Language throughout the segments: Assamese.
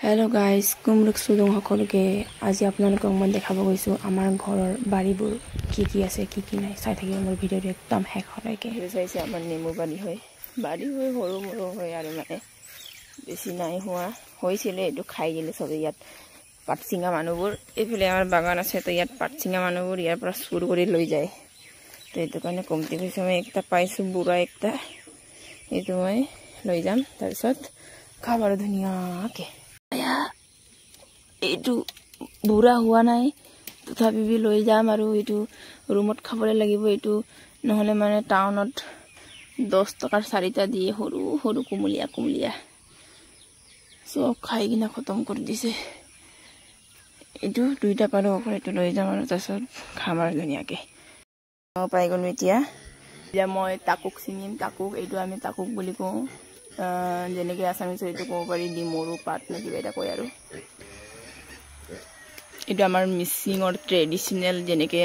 Hello guys, kumruk sudong সকলকে আজি আপোনালোকক মই দেখাব গৈছো আমাৰ ঘৰৰ বাৰীবোৰ কি আছে কি নাই চাই থাকিব মোৰ ভিডিঅটো একদম শেষ হলৈকে চাইছে আমাৰ নেমু বাৰী হয় বাৰী হৈ সৰু সৰু হয় আৰু মানে বেছি নাই হোৱা হৈছিল এটো খাই গিলে সবে ইয়াত পাটচিঙা মানুহবোৰ এফালে আমাৰ বাগান আছে তো ইয়াত পাটচিঙা মানুহবোৰ ইয়াৰ পৰা চুৰ কৰি লৈ যায় তো এটো কাৰণে কমতি হৈছে মই একটা পাইছো বুঢ়া একটা এটো মই লৈ যাম তাৰপিছত খাবাৰ ধুনিয়াকে এটু বুঢ়া হোৱা নাই তথাপি লৈ যাম আৰু এটু ৰুমত খাবলৈ লাগিব এটু নহলে মানে টাউনত 10 টকাৰ 4টা দিয়ে সৰু সৰু কুমলিয়া সব খাই কিনা খতম কৰি দিছে এটু দুইটা পালো অকল এটু লৈ যাম আৰু তাৰছত খামাৰ ধুনিয়াকে পাই গলো এতিয়া মই তাকুক চিনিম তাকুক এটু আমি তাকুক বুলি কওঁ যেনেকে আসামিছ এটু কব পাৰি ডিমৰু পাত নে কিবা এটা কয় আৰু এটা আমাৰ মিছিংৰ ট্ৰেডিশনাল যেনেকে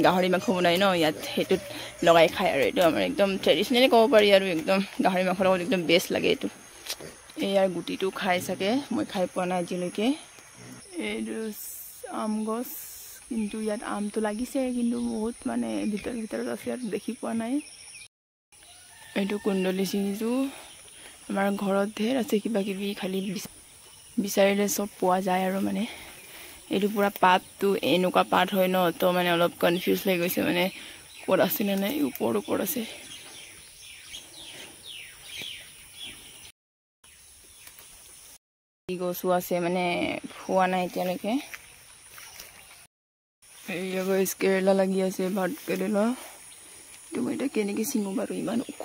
গাহৰি মাংস বনাই ন ইয়াত হেতুত লগাই খায় আৰু এটো আমাৰ একদম ট্ৰেডিশনালি কব পাৰি আৰু একদম গাহৰি মাংসৰ লগত একদম বেষ্ট লাগে এটো এয়াৰ গুটিটো খাই থাকে মই খাই পোৱা নাই আজিলৈকে এটো আম গছ কিন্তু ইয়াত আমটো লাগিছে কিন্তু বহুত মানে ভিতৰত আছে ইয়াত দেখি পোৱা নাই এটো কুণ্ডলি চিনিছো আমাৰ ঘৰত ধেৰ আছে কিবা কিবি খালি বিচাৰিলে সব পোৱা যায় আৰু মানে এটো পুৰা পাতটো এনেকুৱা পাত হয় ন তো মানে অলপ কনফিউজ হৈ গৈছে মানে কোড আছে না নাই উপৰ আছে ই গছু আছে মানে খোৱা নাই এতিয়ালৈকে এই গাইস কেৰেলা লাগি আছে ভাত কেৰেলা তুমি এটা কেনেকে চিঙো বাৰু ইমান উখ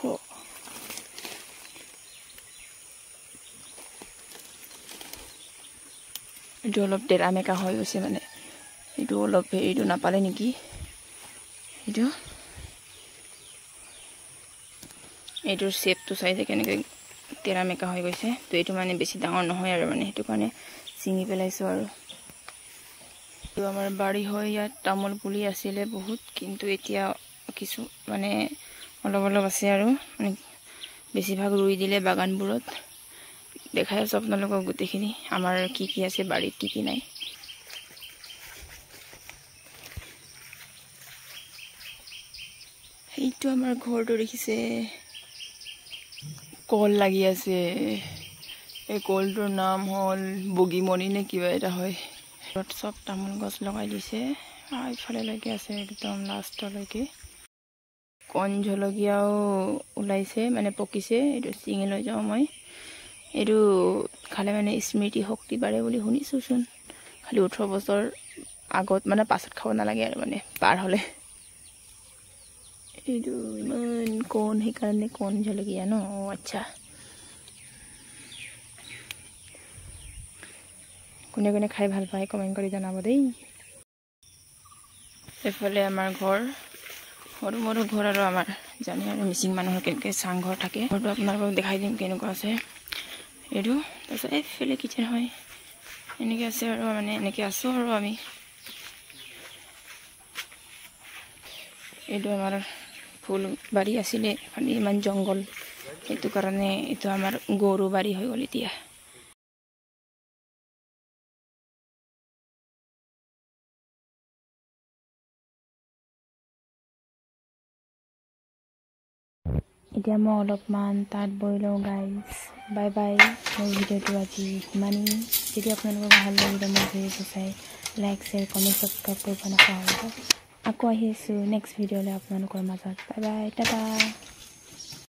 এটো অলপ তেৰামেকা হৈ গৈছে মানে এটো অলপ এটো নাপালে নেকি এটোৰ শেপটো চাইছে কেনেকে তেৰামেকা হৈ গৈছে তো এটো মানে বেছি ডাঙৰ নহয় আৰু মানে এটো কাৰণে চিঙি পেলাইছো আৰু তো আমাৰ বাৰী হয় ইয়াত তামোল পুলি আছিল বহুত কিন্তু এতিয়া কিছু মানে অলপ আছে আৰু মানে বেছিভাগ ৰুই দিলে বাগানবোৰত দেখাই আছো আপোনালোকক গুটেখিনি আমাৰ কি আছে বাৰীত কি নাই এইটো আমাৰ ঘৰটো দেখিছে কল লাগি আছে এই কলটোৰ নাম হল বগিমনি নে কিবা এটা হয় সব তামোল গছ লগাই দিছে ইফালে লাগি আছে একদম লাষ্টলৈকে কণ জলকীয়াও ওলাইছে মানে পকিছে এটো চিঙি লৈ যাও মই এটো খালে মানে স্মৃতি শক্তি বাঢ়ে বুলি শুনিছোচোন খালি 18 বছৰ আগত মানে পাছত খাব নালাগে আৰু মানে পাৰ হলে এটো ইমান কোন হেকাৰণে কোন জলকীয়া ন আচ্ছা কোনে খাই ভাল পায় কমেন্ট কৰি জনাব দেই এফালে আমাৰ ঘৰ সৰু ঘৰ আৰু আমাৰ জানি আৰু মিছিং মানুহৰ কেনেকে চাংঘৰ থাকে ঘৰটো আপোনালোকক দেখাই দিম কেনেকুৱা আছে এটো তাৰপিছত এফালে কিচেন হয় এনেকে আছে আৰু মানে এনেকে আছো আৰু আমি এটো আমাৰ ফুল বাৰী আছিল মানে ইমান জংগল এটো কাৰণে এটো আমাৰ গৰু বাৰী হৈ গল এতিয়া এতিয়া মই অলপমান তাত বৈ লওঁ গাইজ বাই বাই মোৰ ভিডিঅ'টো আজি ইমানেই যদি আপোনালোকৰ ভাল লাগিলে মোৰ ভিডিঅ'টো চাই লাইক শ্বেয়াৰ কমেণ্ট ছাবস্ক্ৰাইব কৰিব নাপাহৰিব আকৌ আহি আছোঁ নেক্সট ভিডিঅ'লৈ আপোনালোকৰ মাজত বাই বাই টাটা